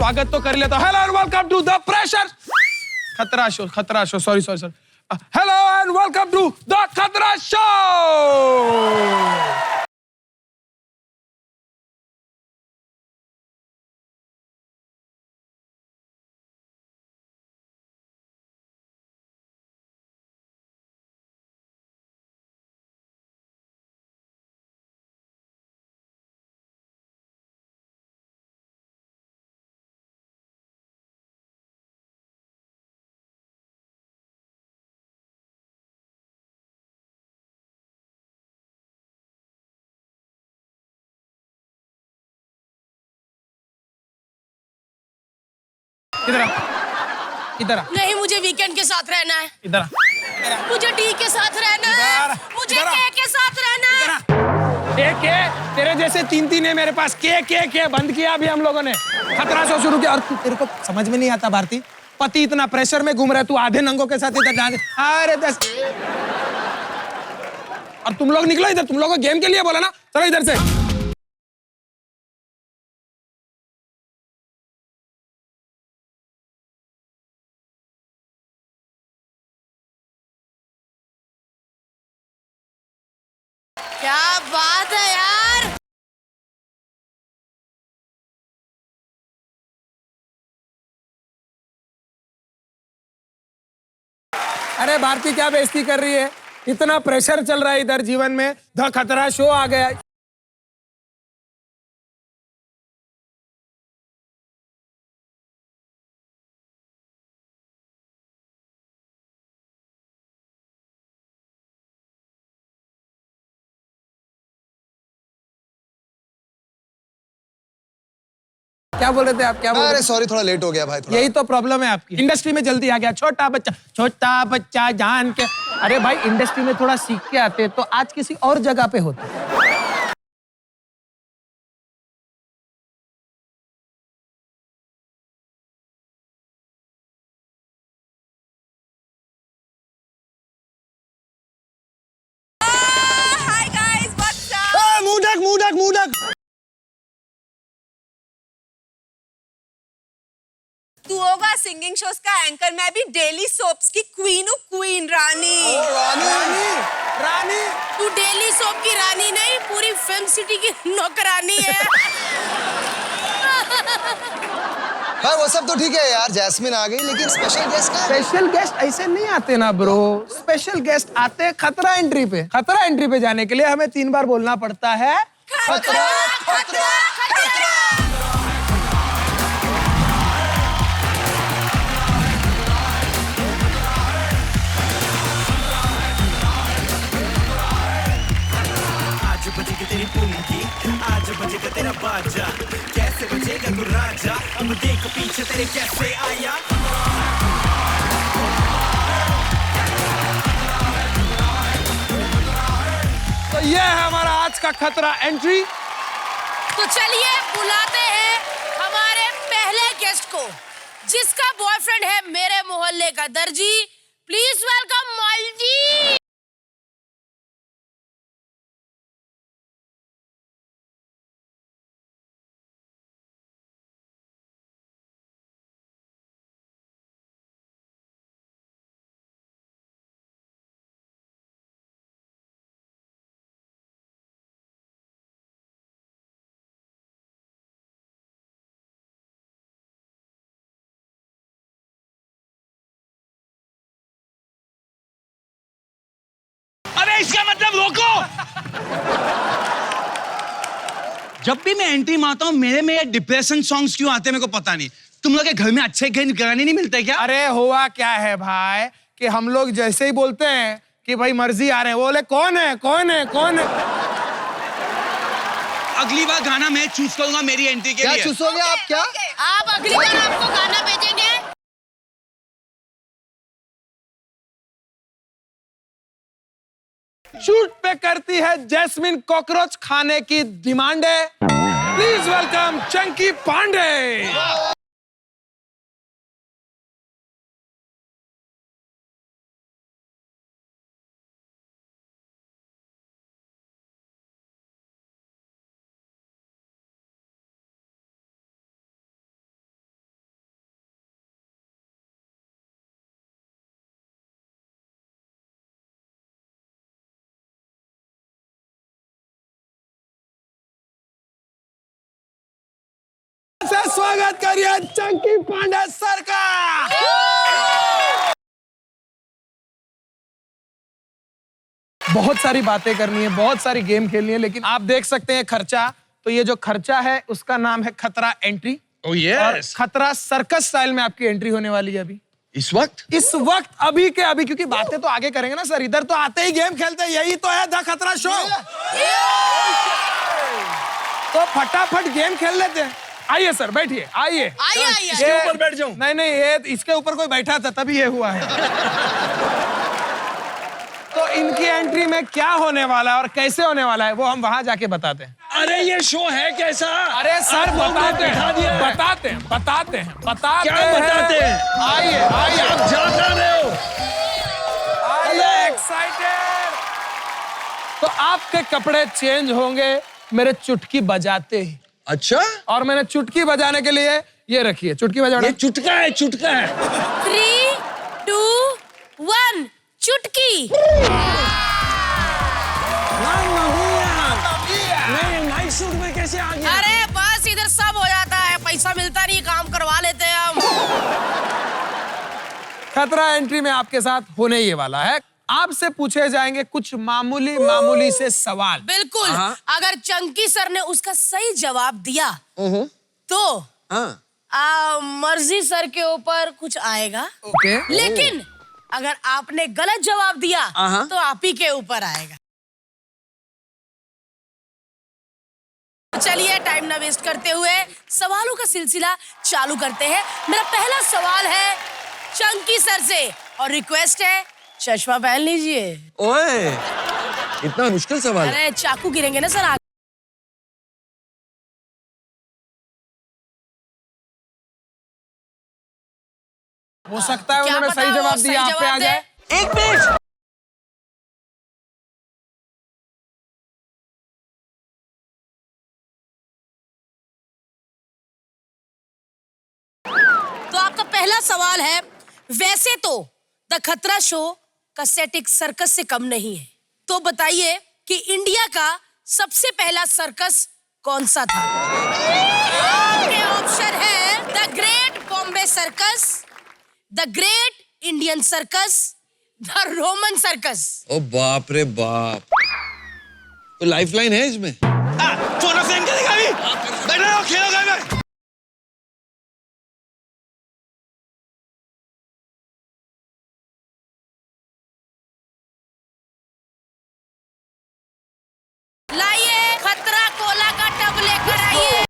स्वागत तो कर लेता हूं। Hello and welcome to the pressure Khatra show sorry hello and welcome to the Khatra show. इधर आ। नहीं, मुझे वीकेंड के साथ रहना है। इधर आ। मुझे डी के साथ रहना है। मुझे के साथ रहना है। के तेरे जैसे तीन है मेरे पास। के बंद किया अभी हम लोगों ने। खतरा शो शुरू किया और तेरे को समझ में नहीं आता भारती, पति इतना प्रेशर में घूम रहा है, तू आधे नंगों के साथ इधर डांस। अरे दस और तुम लोग निकलो इधर। तुम लोगों को गेम के लिए बोला ना, चलो इधर से। क्या बात है यार। अरे भारती क्या बेइज्जती कर रही है? इतना प्रेशर चल रहा है इधर जीवन में, द खतरा शो आ गया। क्या बोल रहे थे आप? क्या बोल रहे थे? अरे सॉरी, थोड़ा लेट हो गया भाई। यही तो प्रॉब्लम है आपकी। इंडस्ट्री में जल्दी आ गया। छोटा बच्चा जान के। अरे भाई इंडस्ट्री में थोड़ा सीख के आते तो आज किसी और जगह पे होते। Hi guys, what's up. मुंह ढक। तू होगा सिंगिंग शोज का एंकर, मैं भी डेली सोप्स की क्वीन हूँ, क्वीन रानी। रानी तू डेली सोप की रानी नहीं, पूरी फिल्म सिटी की नौकरानी है। हाँ वो सब तो ठीक है यार, जैस्मिन आ गई, लेकिन स्पेशल गेस्ट का स्पेशल गेस्ट ऐसे नहीं आते ना ब्रो। स्पेशल गेस्ट आते हैं खतरा एंट्री पे। खतरा एंट्री पे जाने के लिए हमें 3 बार बोलना पड़ता है खतरा, खतरा, खतरा। आज बजेगी तेरी पुंगी, आज बजेगा तेरा बाजा, कैसे बजेगा तू राजा, अब देख पीछे तेरे कैसे आया। तो ये है हमारा आज का खतरा एंट्री। तो चलिए बुलाते हैं हमारे पहले गेस्ट को, जिसका बॉयफ्रेंड है मेरे मोहल्ले का दर्जी। प्लीज वेलकम मॉल जी। अबे इसका मतलब रोको। जब भी मैं एंट्री मारता हूँ मेरे में ये डिप्रेशन सॉन्ग्स क्यों आते हैं मेरे को पता नहीं। तुम लोग के घर में अच्छे गाने नहीं मिलते क्या? अरे हुआ क्या है भाई कि हम लोग जैसे ही बोलते हैं कि भाई मर्जी आ रहे हैं, वो बोले कौन है। अगली बार गाना मैं चूज करूंगा मेरी एंट्री के क्या लिए। चूसोगे आप? क्या आप अगली बार आपको गाना भेजेंगे। शूट पे करती है जैस्मिन कॉकरोच खाने की डिमांड है। Please welcome Chunky Pandey. स्वागत करिए चंकी पांडे सर का। बहुत सारी बातें करनी है, बहुत सारी गेम खेलनी है, लेकिन आप देख सकते हैं खर्चा। तो ये जो खर्चा है उसका नाम है खतरा एंट्री। Oh yes. खतरा सर्कस स्टाइल में आपकी एंट्री होने वाली है अभी, इस वक्त अभी के अभी, क्योंकि बातें तो आगे करेंगे ना सर। इधर तो आते ही गेम खेलते हैं, यही तो है द खतरा शो। तो फटाफट गेम खेल लेते हैं। आइए सर, बैठिए, आइए। आइए इसके ऊपर बैठ जाऊं? नहीं, ये इसके ऊपर कोई बैठा था तभी ये हुआ है। तो इनकी एंट्री में क्या होने वाला है और कैसे होने वाला है वो हम वहां जाके बताते हैं। अरे ये शो है कैसा? अरे सर बताते हैं। आइए आप जा रहे हो? एक्साइटेड। तो आपके कपड़े चेंज होंगे मेरे चुटकी बजाते ही। अच्छा, और मैंने चुटकी बजाने के लिए ये रखी है, चुटकी बजाना। ये चुटका है 3, 2, 1 चुटकी। नाइट सूट में कैसे आ गया? अरे बस इधर सब हो जाता है, पैसा मिलता नहीं, काम करवा लेते हैं हम। खतरा एंट्री में आपके साथ होने ये वाला है। आपसे पूछे जाएंगे कुछ मामूली से सवाल। बिल्कुल। अगर चंकी सर ने उसका सही जवाब दिया तो मर्जी सर के ऊपर कुछ आएगा। ओके। लेकिन अगर आपने गलत जवाब दिया तो आप ही के ऊपर आएगा। चलिए टाइम ना वेस्ट करते हुए सवालों का सिलसिला चालू करते हैं। मेरा पहला सवाल है चंकी सर से और रिक्वेस्ट है चश्मा पहन लीजिए। ओए, इतना मुश्किल सवाल है। अरे चाकू गिरेंगे ना सर आगे। हो सकता है क्या उन्होंने पता सही वो जवाब सही दिया, आप पे आ जवाब दे। जाए। एक मिनट। तो आपका पहला सवाल है, वैसे तो द खतरा शो का सेट एक सर्कस से कम नहीं है, तो बताइए कि इंडिया का सबसे पहला सर्कस कौन सा था? आपके ऑप्शन है the great Bombay circus, the great Indian circus, the Roman circus. ओ बाप रे बाप, तो लाइफलाइन है इसमें। फोन फ्रेंड करेगा अभी। बैठे रहो, खेलो घर में। लाइए खतरा कोला का टब लेकर आइए।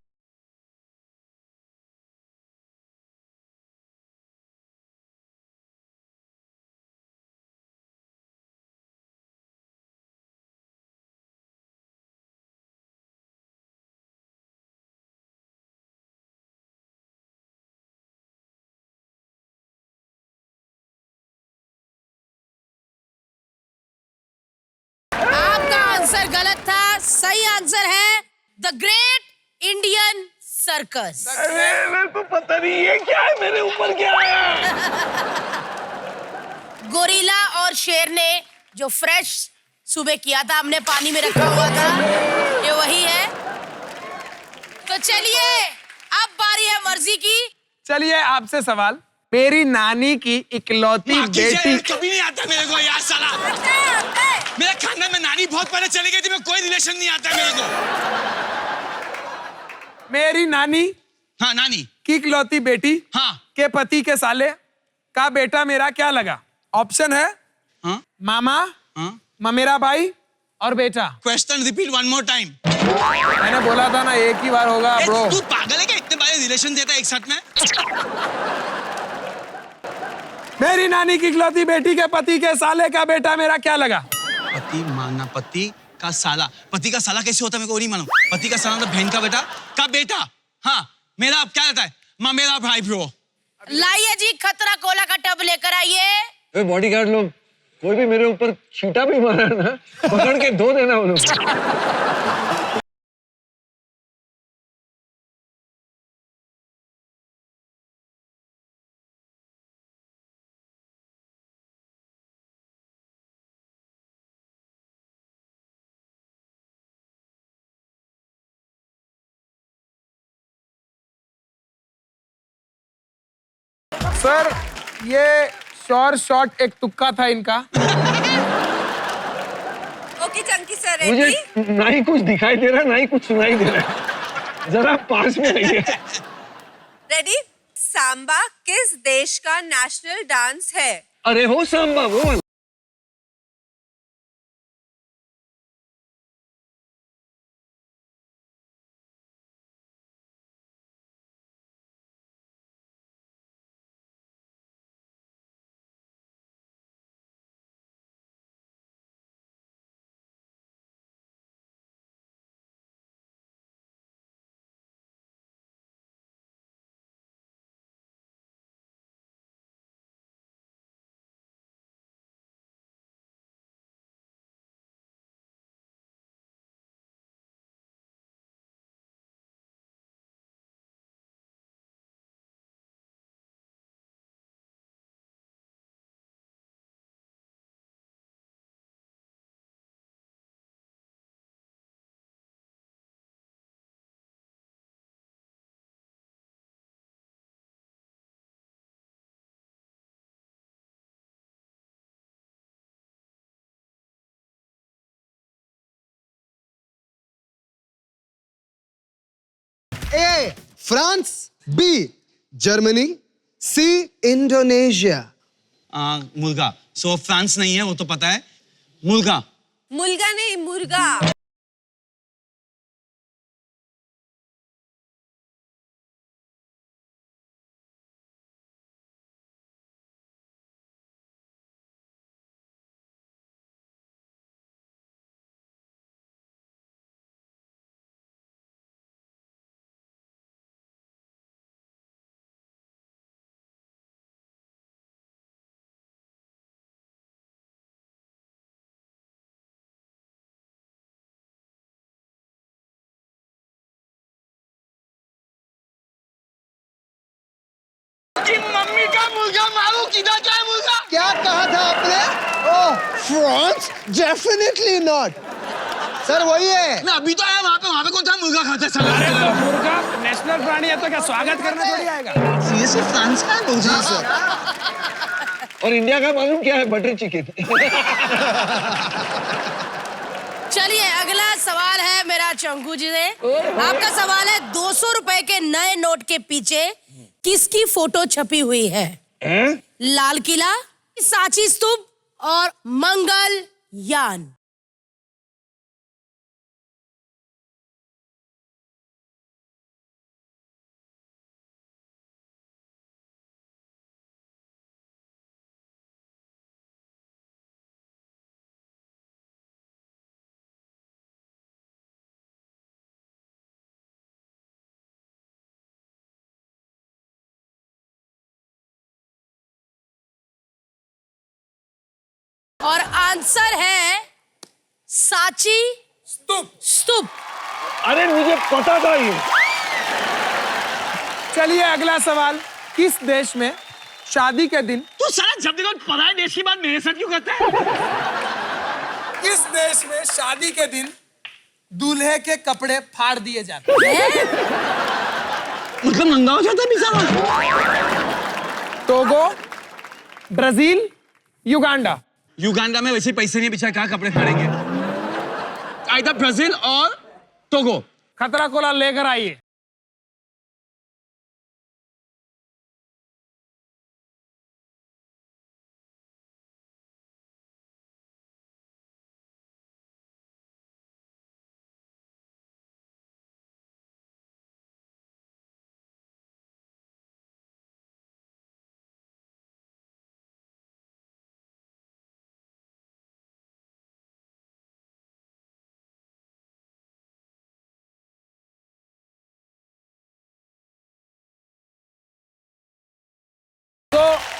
आपका आंसर गलत था, सही आंसर है द ग्रेट इंडियन सर्कस। अरे मेरे को पता नहीं ये क्या है, मेरे ऊपर क्या आया? गोरिल्ला और शेर ने जो फ्रेश सुबह किया था, हमने पानी में रखा हुआ था, ये वही है। तो चलिए अब बारी है मर्जी की। चलिए आपसे सवाल, मेरी नानी की इकलौती बेटी। कभी नहीं आता मेरे को यार साला। मेरे खानदान में नानी बहुत पहले चली गई थी, मैं कोई रिलेशन नहीं आता मेरे को। मेरी नानी हाँ नानी की इकलौती बेटी हाँ के पति के साले का बेटा मेरा क्या लगा? ऑप्शन है हाँ मामा, हाँ। ममेरा भाई और बेटा। Question repeat one more time. मैंने बोला था ना एक ही बार होगा ब्रो। तू पागल है क्या, इतने बड़े रिलेशन देता है एक साथ में? मेरी नानी की इकलौती बेटी के पति के साले का बेटा मेरा क्या लगा? पति माना, पति का साला। पति का साला कैसे होता है मेरे को नहीं मालूम। पति का साला मतलब बहन का बेटा हाँ। मेरा अब क्या रहता है? माँ मेरा भाई ब्रो। लाइए जी खतरा कोला का टब लेकर आइए। बॉडीगार्ड लोग, कोई भी मेरे ऊपर छींटा भी मारा ना, पकड़ के धो देना उन्होंने। सर ये श्योर शॉट एक तुक्का था इनका। ओके चंकी सर, मुझे रेडी? ना ही कुछ दिखाई दे रहा, ना ही कुछ सुनाई दे रहा। जरा पास में आइए। रेडी? सांबा किस देश का नेशनल डांस है? अरे हो सांबा वो वाला। A. France, B. Germany, C. Indonesia. मुर्गा। सो फ्रांस नहीं है वो तो पता है। मुर्गा। मुर्गा नहीं, मुर्गा। कि मम्मी का मुर्गा मारू, किधर जाए मुर्गा? क्या कहा था आपने? ओह, फ्रांस? Definitely not. सर वही है। मैं अभी तो आया वहाँ पे कौन सा मुर्गा खाता है साला? अरे तो मुर्गा नेशनल प्राणी है तो क्या स्वागत करना थोड़ी आएगा? सीरियसली फ्रांस का है मुर्गा? जी सर। और इंडिया का मालूम क्या है? Butter chicken. चलिए अगला सवाल है मेरा चंकू जी से। आपका सवाल है 200 रुपए के नए नोट के पीछे किसकी फोटो छपी हुई है? लाल किला, सांची स्तूप और मंगल यान। और आंसर है सांची स्तूप। अरे मुझे पता था ये। चलिए अगला सवाल, किस देश में शादी के दिन तू साला जब देखो पता है देश की बात मेरे साथ क्यों करता है? किस देश में शादी के दिन दूल्हे के कपड़े फाड़ दिए जाते हैं? मतलब नंगा हो जाता है बेचारा। Togo, Brazil, Uganda. युगांडा में वैसे पैसे नहीं बेचारा, कहाँ कपड़े फाड़ेंगे? आइधा ब्राजील और टोगो। खतरा कोला लेकर आइए।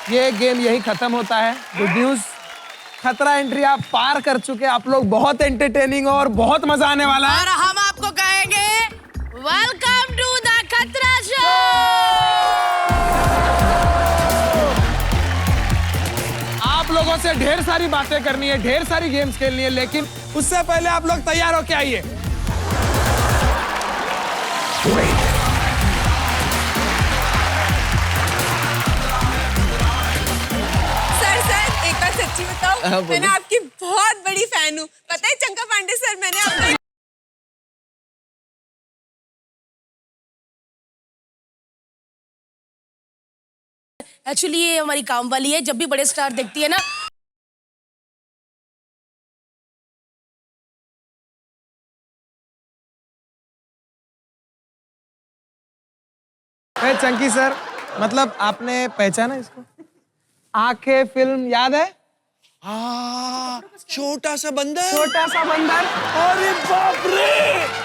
ये गेम यही खत्म होता है। गुड न्यूज, खतरा एंट्री आप पार कर चुके। आप लोग बहुत एंटरटेनिंग हो और बहुत मजा आने वाला है। और हम आपको कहेंगे welcome to the Khatra show. आप लोगों से ढेर सारी बातें करनी है, ढेर सारी गेम्स खेलनी है, लेकिन उससे पहले आप लोग तैयार होके आइए। सच्ची बताओ, मैं ना आपकी बहुत बड़ी फैन हूँ। पता है चंका पांडे सर, मैंने आपका एक्चुअली ये हमारी काम वाली है, जब भी बड़े स्टार देखती है ना, चंकी सर, मतलब आपने पहचाना इसको? आंखें फिल्म याद है? छोटा सा बंदर। छोटा सा बंदर। अरे बाप रे!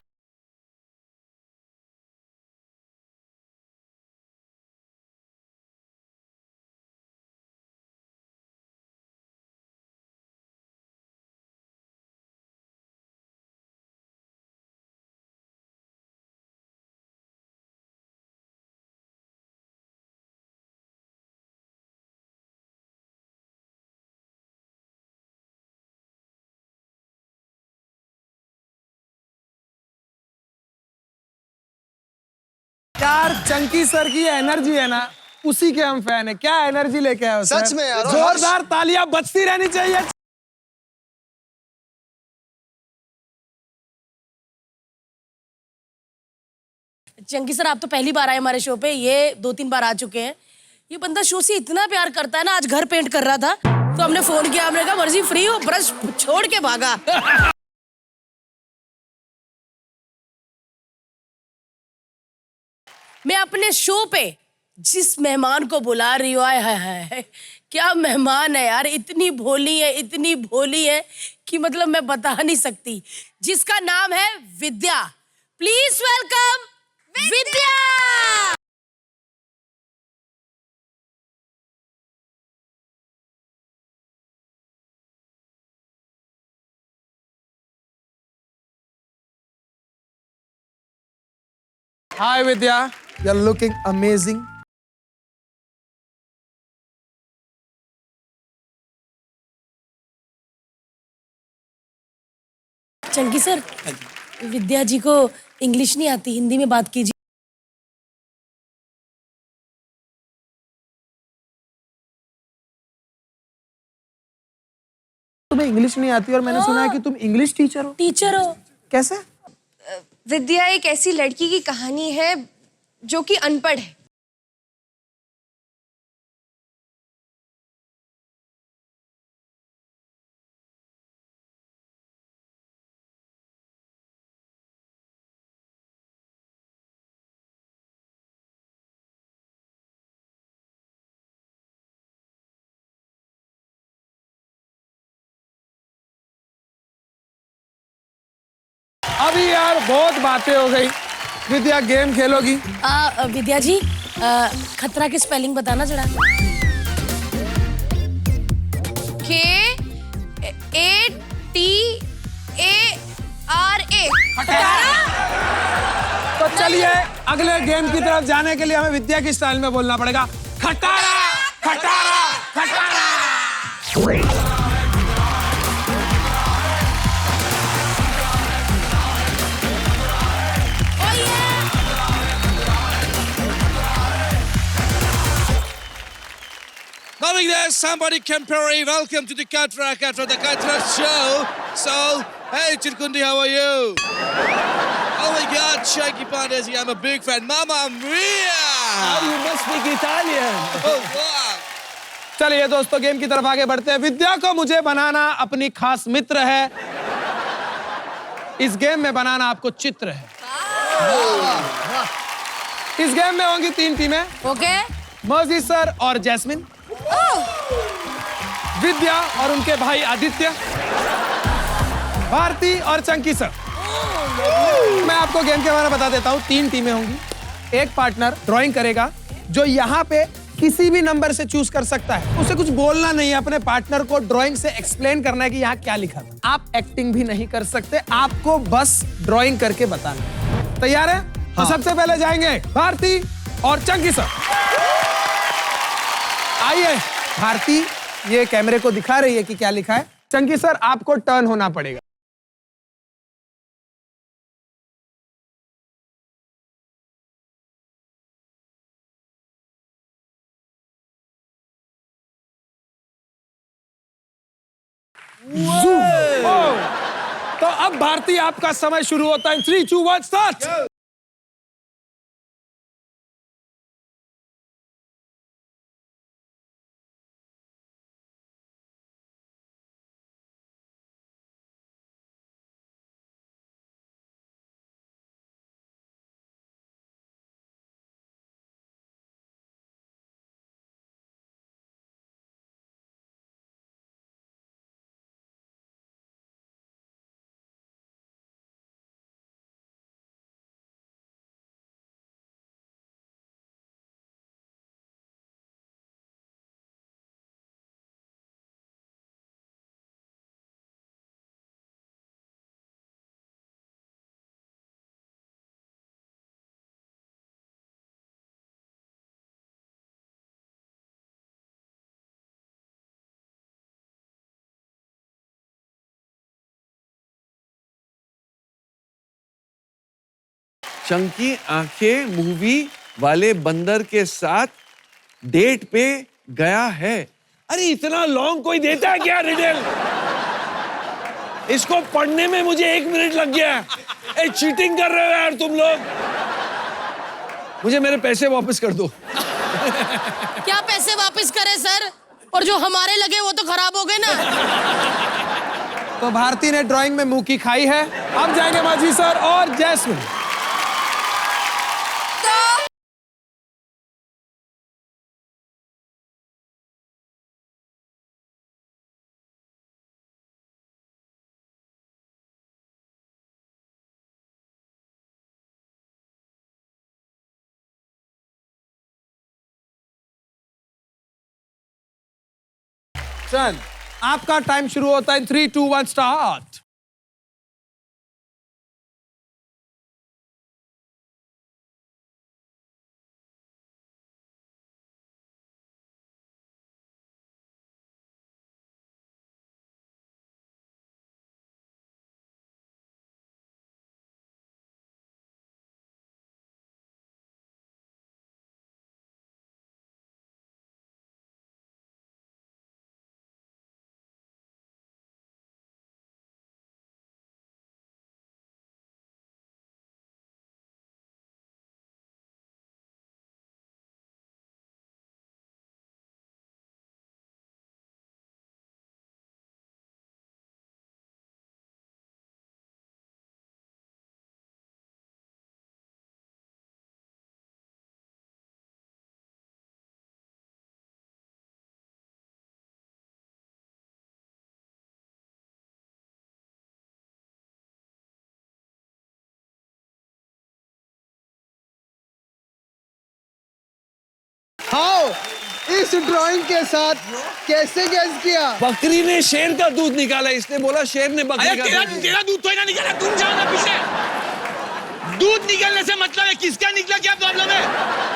यार चंकी सर की एनर्जी है ना, उसी के हम फैन है। क्या एनर्जी लेके आए हो सर? सच में यार, और जोरदार तालियां बजती रहनी चाहिए। चंकी सर आप तो पहली बार आए हमारे शो पे, ये 2-3 बार आ चुके हैं। ये बंदा शो से इतना प्यार करता है ना, आज घर पेंट कर रहा था तो हमने फोन किया, हमने कहा मर्जी फ्री हो, ब्रश छोड़ के भागा। मैं अपने शो पे जिस मेहमान को बुला रही हूँ, आय हाय हाय, क्या मेहमान है यार, इतनी भोली है कि मतलब मैं बता नहीं सकती। जिसका नाम है Vidya. Please welcome Vidya. Hi Vidya, you are looking amazing. Chunky sir, Vidya ji को इंग्लिश नहीं आती, हिंदी में बात कीजिए। तुम्हें इंग्लिश नहीं आती और मैंने सुना है कि तुम इंग्लिश टीचर हो। टीचर हो? कैसे? विद्या एक ऐसी लड़की की कहानी है जो कि अनपढ़ है। अभी यार बहुत बातें हो गई। विद्या गेम खेलोगी? विद्या जी, खतरा की स्पेलिंग बताना जरा। KATARA। तो चलिए अगले गेम की तरफ जाने के लिए हमें विद्या की स्टाइल में बोलना पड़ेगा। खटारा खटारा खटारा। Nothing there, somebody Campari. Welcome to the Katra the Katra show. So, hey Chirkundi, how are you? Oh my God, Shaky Pandesi, I'm a big fan. Mamma Mia! You must speak Italian. Oh wow! चलिए दोस्तों game की तरफ आगे बढ़ते हैं। विद्या को मुझे बनाना अपनी खास मित्र है। इस गेम में बनाना आपको चित्र है। इस गेम में होंगी 3 टीमें। ओके। मर्जी सर और जैस्मिन, विद्या और उनके भाई आदित्य, भारती और चंकी सर। मैं आपको गेम के बारे में बता देता हूँ। 3 टीमें होंगी। एक पार्टनर ड्राइंग करेगा जो यहाँ पे किसी भी नंबर से चूज कर सकता है। उसे कुछ बोलना नहीं है, अपने पार्टनर को ड्राइंग से एक्सप्लेन करना है कि यहाँ क्या लिखा था। आप एक्टिंग भी नहीं कर सकते, आपको बस ड्राइंग करके बताना है। तैयार है? तो सबसे पहले जाएंगे भारती और चंकी सर। आइए भारती, ये कैमरे को दिखा रही है कि क्या लिखा है। चंकी सर आपको टर्न होना पड़ेगा। तो अब भारती आपका समय शुरू होता है 3, 2, 1 स्टार्ट। चंकी आंखें मूवी वाले बंदर के साथ डेट पे गया है। अरे इतना लॉन्ग कोई देता है क्या रिडल? इसको पढ़ने में मुझे 1 मिनट लग गया। ए, चीटिंग कर रहे हो यार तुम लोग। मुझे मेरे पैसे वापस कर दो। क्या पैसे वापस करें सर? और जो हमारे लगे वो तो खराब हो गए ना। तो भारती ने ड्राइंग में मुंह की खाई है। अब जाएंगे माझी सर और जैस्मिन। चल, आपका टाइम शुरू होता है 3, 2, 1 स्टार्ट। हाउ इस ड्राइंग के साथ कैसे गेस किया? बकरी ने शेर का दूध निकाला, इसने बोला शेर ने बकरी अरे का तेरा दूध। तेरा दूध तो ही ना निकला, तुम जाओ ना पीछे। दूध निकलने से मतलब है, किसका निकला, क्या प्रॉब्लम है?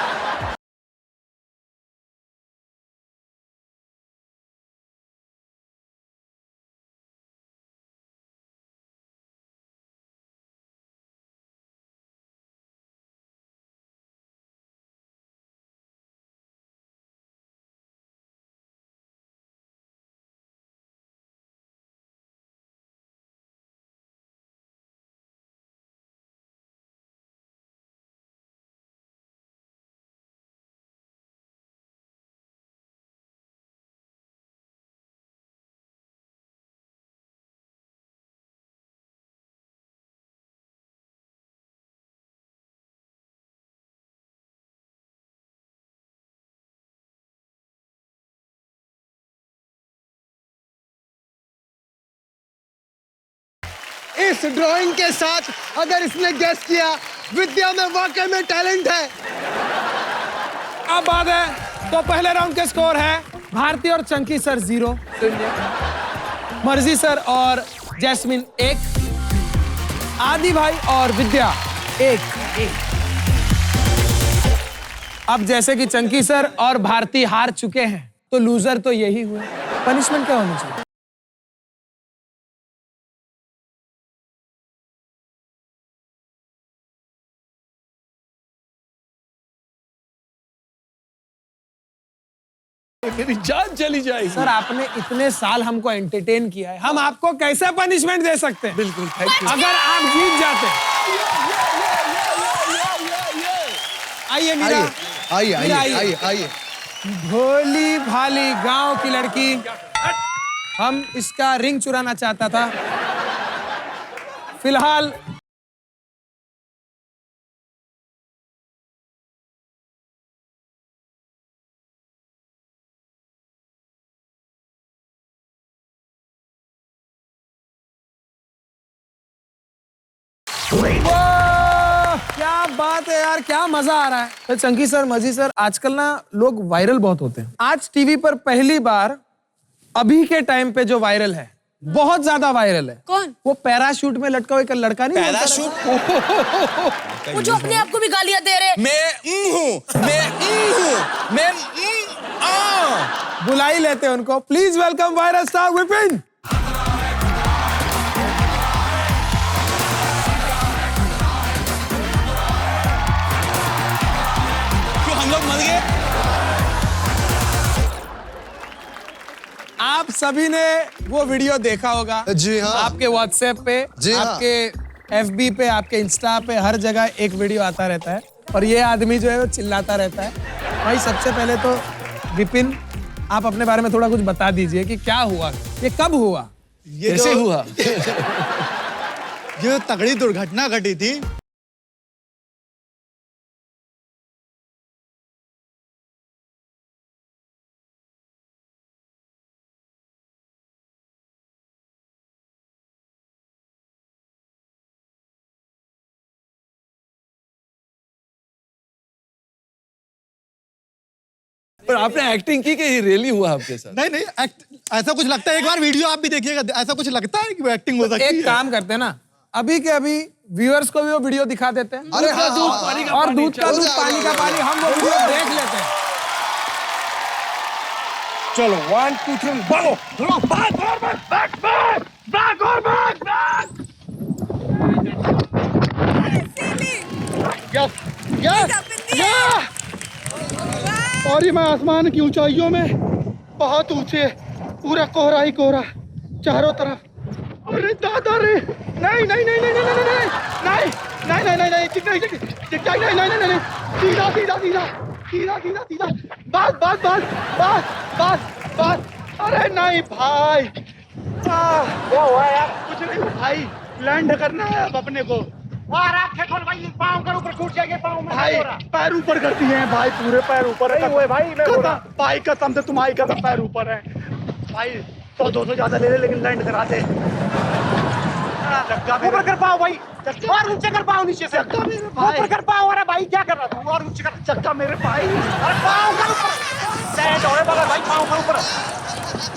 इस ड्राइंग के साथ अगर इसने गेस किया, विद्या में वाकई में टैलेंट है। अब बात है, तो पहले राउंड के स्कोर है भारती और चंकी सर 0, मर्जी सर और जैस्मिन 1, आदि भाई और विद्या 1। अब जैसे कि चंकी सर और भारती हार चुके हैं, तो लूजर तो यही हुए। पनिशमेंट क्या होनी चाहिए? मेरी जान चली जाएगी। सर आपने इतने साल हमको एंटरटेन किया है, हम आपको कैसे पनिशमेंट दे सकते हैं? बिल्कुल, थैंक यू। अगर आप जीत जाते। आइए मीरा, आइए मीरा, आइए आइए आइए। भोली भाली गांव की लड़की, हम इसका रिंग चुराना चाहता था। फिलहाल वाह, क्या बात है यार, क्या मजा आ रहा है। तो चंकी सर, मजी सर, आजकल ना लोग वायरल बहुत होते हैं। आज टीवी पर पहली बार अभी के टाइम पे जो वायरल है, बहुत ज्यादा वायरल है। कौन? वो पैराशूट में लटका हुआ एक लड़का नहीं, पैराशूट? वो जो अपने आप को भी गालियां दे रहे। बुला ही लेते हैं उनको। Please welcome viral star Vipin. क्यों हम लोग मर गए? आप सभी ने वो वीडियो देखा होगा। जी हाँ। आपके व्हाट्सएप पे, जी हाँ। आपके एफबी पे, आपके इंस्टा पे, हर जगह एक वीडियो आता रहता है और ये आदमी जो है वो चिल्लाता रहता है। भाई सबसे पहले तो विपिन, आप अपने बारे में थोड़ा कुछ बता दीजिए कि क्या हुआ, ये कब हुआ, कैसे हुआ? ये तगड़ी दुर्घटना घटी थी। पर आपने एक्टिंग की कि रियली हुआ आपके साथ? नहीं नहीं ऐसा कुछ लगता है, एक बार वीडियो आप भी देखिएगा, ऐसा कुछ लगता है कि वो एक्टिंग हो सकती है। एक काम करते हैं ना, अभी के अभी व्यूअर्स को भी वो वीडियो दिखा देते हैं। अरे दूध का हाँ, दूध हाँ, पानी का और दूध का दूध पानी का पानी, हम वो वीडियो देख लेते हैं। चलो 1 2 3 बोलो। Yes yes. और ये मैं आसमान की ऊंचाइयों में, बहुत ऊंचे, पूरा कोहरा ही कोहरा चारों तरफ। अरे दादा रे, नहीं नहीं नहीं नहीं नहीं नहीं नहीं नहीं नहीं नहीं नहीं नहीं नहीं नहीं नहीं, सीधा सीधा सीधा सीधा सीधा सीधा, बस बस बस बस बस बस। अरे नहीं भाई, क्या हुआ यार? कुछ नहीं भाई, लैंड करना है अब अपने को। पाँव कर ऊपर छूट जाएंगे, पाँव में भाई पैर ऊपर करती हैं भाई, पूरे पैर ऊपर है भाई। भाई कसम से तुम्हारी कसम, पैर ऊपर है भाई। 100-200 ज्यादा ले ले लेकिन लैंड करा दे। ऊपर कर पाओ भाई, और ऊंचे कर पाओ, नीचे से ऊपर कर पाओ। अरे भाई क्या कर रहा तू? और ऊंचे कर चक्का मेरे भाई। अरे पाँव कर ऊपर, लैंड हो रहे बगल भाई, पाँव कर ऊपर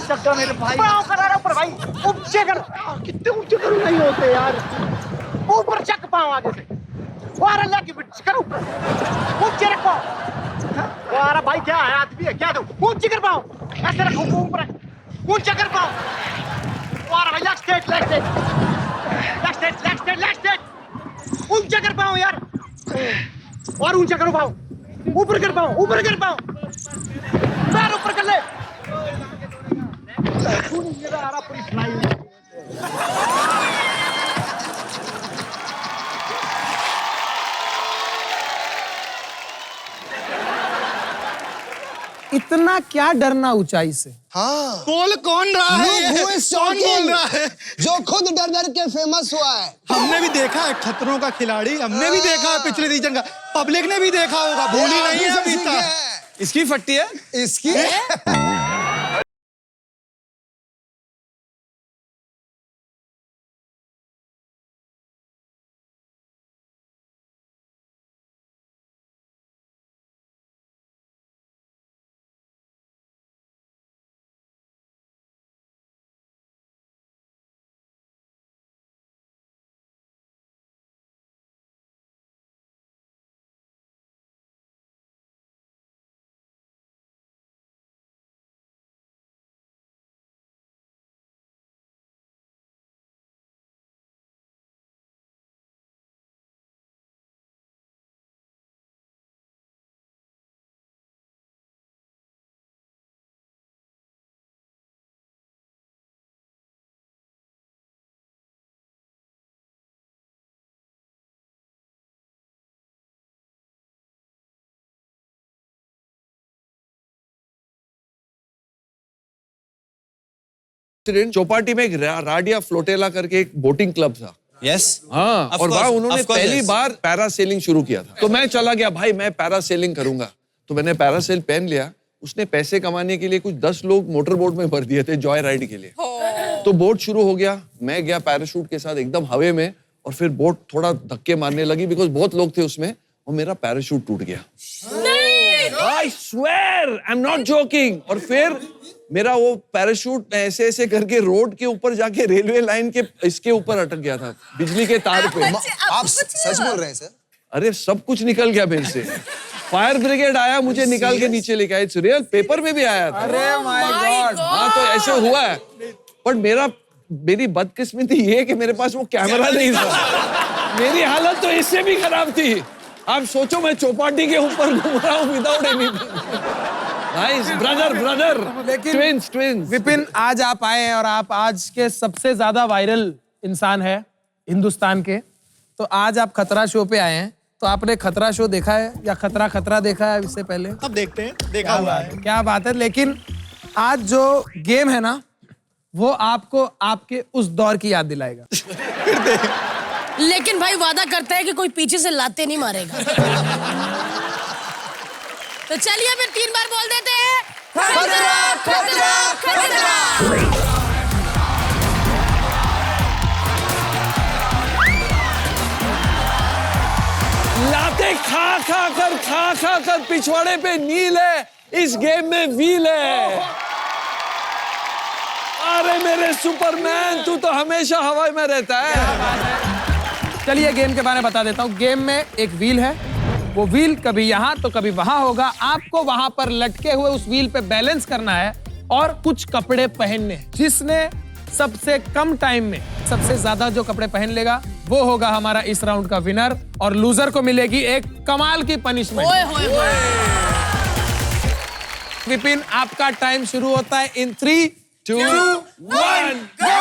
चक्का मेरे भाई। पाँव कर रहा ऊपर भाई, ऊंचे कर। कितने ऊंचे करूँ, नहीं होते यार। ऊपर चक पाओ आगे से, अरे लेके कर ऊपर, ऊंचे रख पाओ। अरे भाई क्या है, आदमी है क्या? दो ऊंचे कर पाओ, ऐसे रखो ऊपर, ऊंचे कर पाओ। अरे भाई leg straight leg straight leg straight leg straight leg straight, ऊंचे कर पाओ यार, और ऊंचा करो पाओ, ऊपर कर पाओ, ऊपर कर पाओ, पैर ऊपर कर ले। इतना क्या डरना ऊंचाई से? हाँ। बोल कौन रहा है ये? Look who is कौन बोल talking? रहा है? जो खुद डर डर के फेमस हुआ है। हमने भी देखा है खतरों का खिलाड़ी, हमने भी देखा है पिछले सीजन का, पब्लिक ने भी देखा होगा, भूली नहीं है अभी तक। इसकी फट्टी है? इसकी चौपाटी में एक राडिया फ्लोटेला करके एक बोटिंग क्लब था। यस हाँ, और वहाँ उन्होंने पहली बार पैरासेलिंग शुरू किया था। तो मैं चला गया, भाई मैं पैरासेलिंग करूंगा। तो मैंने पैरासेल पहन लिया। उसने पैसे कमाने के लिए कुछ 10 लोग मोटर बोट में भर दिए थे जॉय राइड के लिए। तो बोट शुरू हो गया, मैं गया पैराशूट के साथ एकदम हवा में, और फिर बोट थोड़ा धक्के मारने लगी बिकॉज बहुत लोग थे उसमें, और मेरा पैराशूट टूट गया। I swear, I'm not joking। और फिर मेरा वो पैराशूट ऐसे ऐसे करके रोड के ऊपर जाके रेलवे लाइन के इसके ऊपर अटक गया था, बिजली के तार पे। आप सच बोल रहे हैं सर? अरे सब कुछ निकल गया मेरे से। फायर ब्रिगेड आया, मुझे निकाल के नीचे लेके आया। रियल पेपर में भी आया था। अरे माय गॉड। हाँ, तो ऐसे हुआ है। बट मेरी बदकिस्मती ये कि मेरे पास वो कैमरा नहीं था। मेरी हालत तो इससे भी खराब थी। आप सोचो, मैं चौपाटी के ऊपर घूम रहा हूँ विदाउट एनीथिंग। Nice brother. लेकिन ट्विंस। विपिन, आज आप आए हैं और आप आज के सबसे ज्यादा वायरल इंसान है हिंदुस्तान के। तो आज आप खतरा शो पे आए हैं। तो आपने खतरा शो देखा है या खतरा देखा है इससे पहले? अब देखते हैं, देखा हुआ है। क्या बात है। लेकिन आज जो गेम है ना, वो आपको आपके उस दौर की याद दिलाएगा। लेकिन भाई वादा करता है कि कोई पीछे से लाते नहीं मारेगा। तो चलिए फिर 3 बार बोल देते हैं, खतरा खतरा खतरा। लाते खा कर पिछवाड़े पे नील है, इस गेम में व्हील है। अरे मेरे सुपरमैन, तू तो हमेशा हवा में रहता है। चलिए गेम के बारे में बता देता हूँ। गेम में एक व्हील है, वो व्हील कभी यहाँ तो कभी वहां होगा। आपको वहां पर लटके हुए उस व्हील पे बैलेंस करना है और कुछ कपड़े पहनने हैं। जिसने सबसे कम टाइम में सबसे ज्यादा जो कपड़े पहन लेगा वो होगा हमारा इस राउंड का विनर, और लूजर को मिलेगी एक कमाल की पनिशमेंट। ओए होए होए। विपिन, आपका टाइम शुरू होता है इन 3, 2, 1, गो।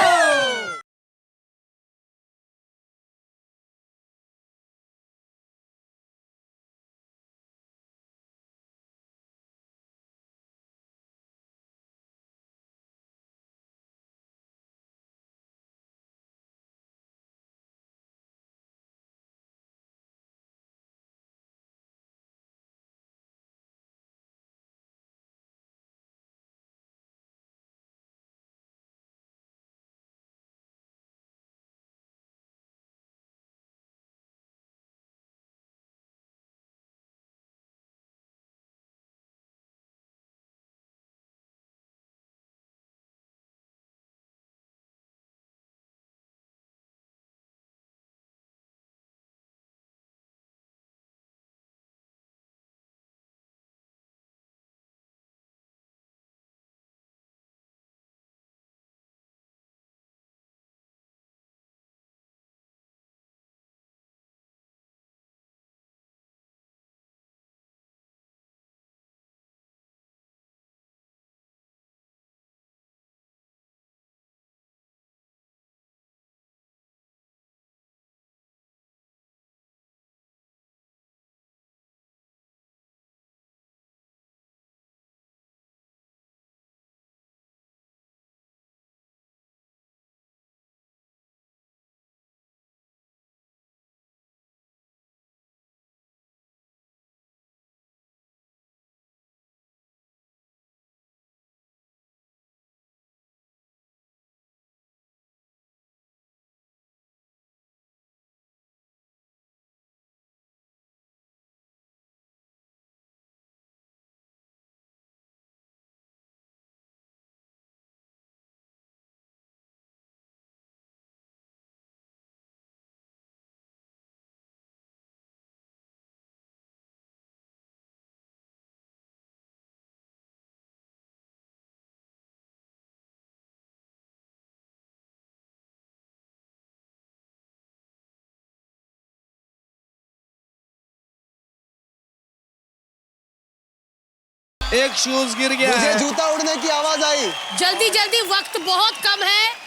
एक शूज गिर गया मुझे है। जूता उड़ने की आवाज आई। जल्दी जल्दी, वक्त बहुत कम है।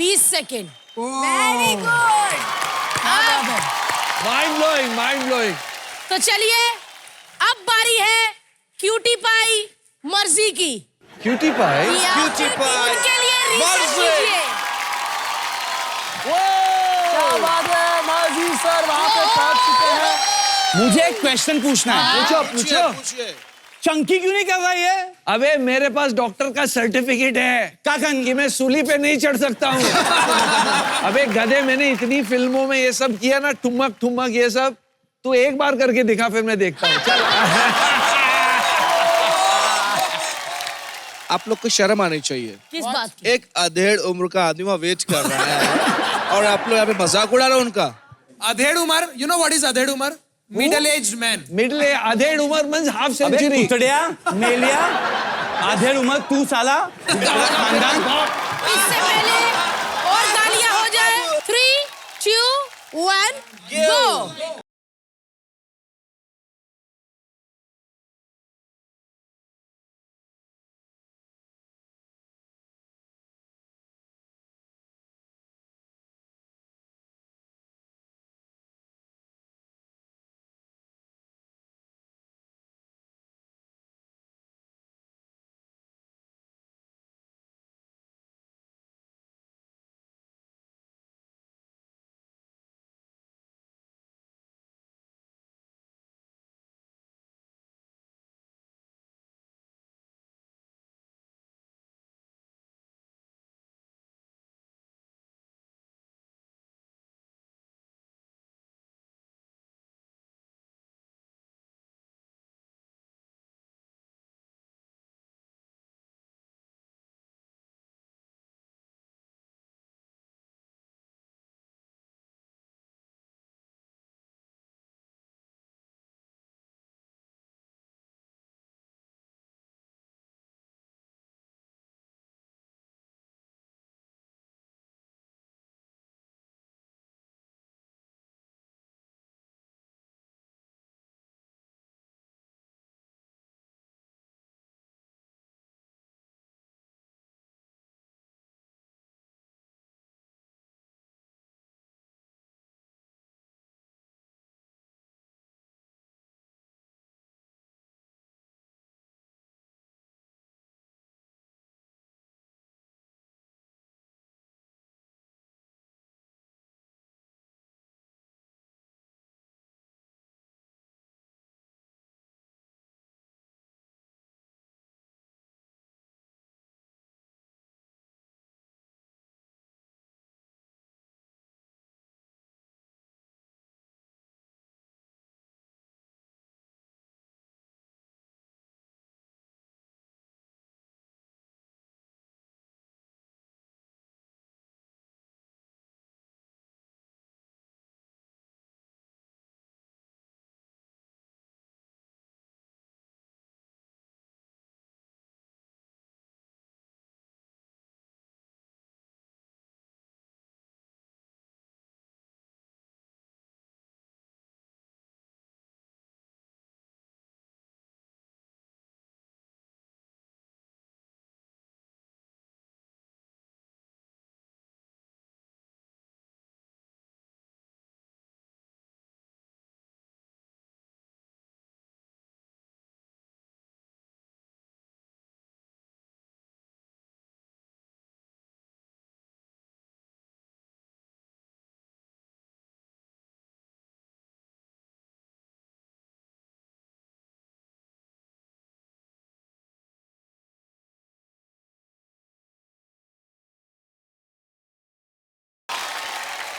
20 second. Very good. Mind blowing, mind blowing. तो चलिए अब बारी है क्यूटी पाई मर्जी की। Cutie pie. क्यूटी पाई उनके लिए मर्जी। रीसेट कीजिए। क्या बात है, माजी सर वहां पे पहुंच चुके हैं। मुझे एक क्वेश्चन पूछना है। पूछो, पूछो। पूछिए। चंकी क्यों नहीं कर रहा ये? अबे मेरे पास डॉक्टर का सर्टिफिकेट है काकन कि मैं सूली पे नहीं चढ़ सकता हूँ। अबे गधे, मैंने इतनी फिल्मों में ये सब किया ना, ठुमक ठुमक ये सब। तू एक बार करके दिखा, फिर मैं देखता हूँ। चल। आप लोग को शर्म आनी चाहिए। किस बात की? एक अधेड़ उम्र का आदमी वहाँ वेट कर रहा है और आप लोग यहाँ पे मजाक उड़ा रहे हो उनका। अधेड़ उम्र, यू नो व्हाट इज अधेड़ उम्र? Middle aged man. मिडिल अधेड़ उम्र मींस हाफ सेंचुरी। कुतड़िया मेलिया आधेड़ उम्र तू साला खानदान। इससे पहले और गालियां हो जाए। 3, 2, 1 गो।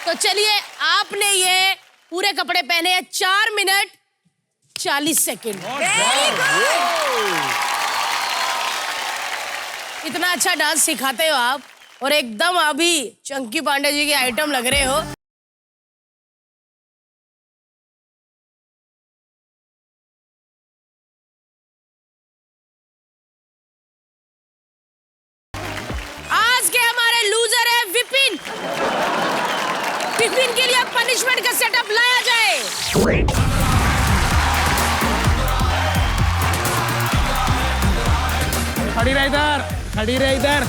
तो चलिए आपने ये पूरे कपड़े पहने हैं 4 मिनट 40 सेकेंड। इतना अच्छा डांस सिखाते हो आप और एकदम अभी चंकी पांडे जी के आइटम लग रहे हो। आज के हमारे लूजर है विपिन। विपिन के लिए पनिशमेंट का सेटअप लाया जाए। खड़ी रह इधर, खड़ी रह इधर।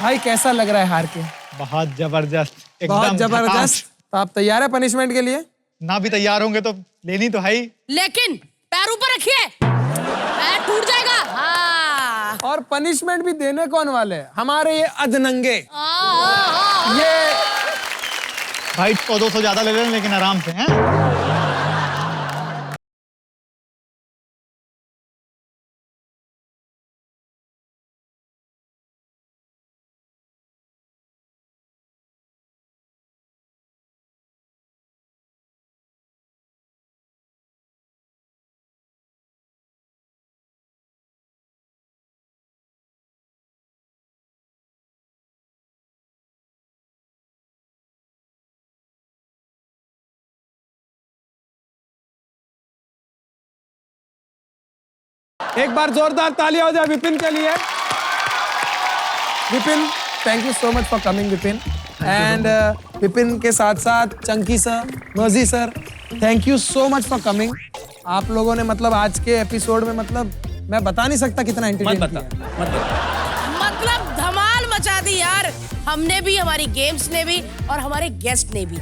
भाई कैसा लग रहा है हार के? बहुत जबरदस्त, बहुत जबरदस्त। तो आप तैयार है पनिशमेंट के लिए? ना भी तैयार होंगे तो लेनी तो है ही। लेकिन पैर ऊपर रखिए, पैर टूट जाएगा। हाँ। और पनिशमेंट भी देने कौन वाले हैं? हमारे ये अधनंगे। ये भाई 100-200 ज्यादा ले लेना, लेकिन आराम से हैं। एक बार जोरदार तालियां हो जाए विपिन के लिए। Vipin, thank you so much for coming Vipin. And Vipin के साथ साथ Chunky sir, nosy sir, thank you so much for coming. आप लोगों ने मतलब आज के एपिसोड में मतलब मैं बता नहीं सकता कितना एंटरटेन मतलब धमाल मचा दी यार, हमने भी, हमारी गेम्स ने भी और हमारे गेस्ट ने भी।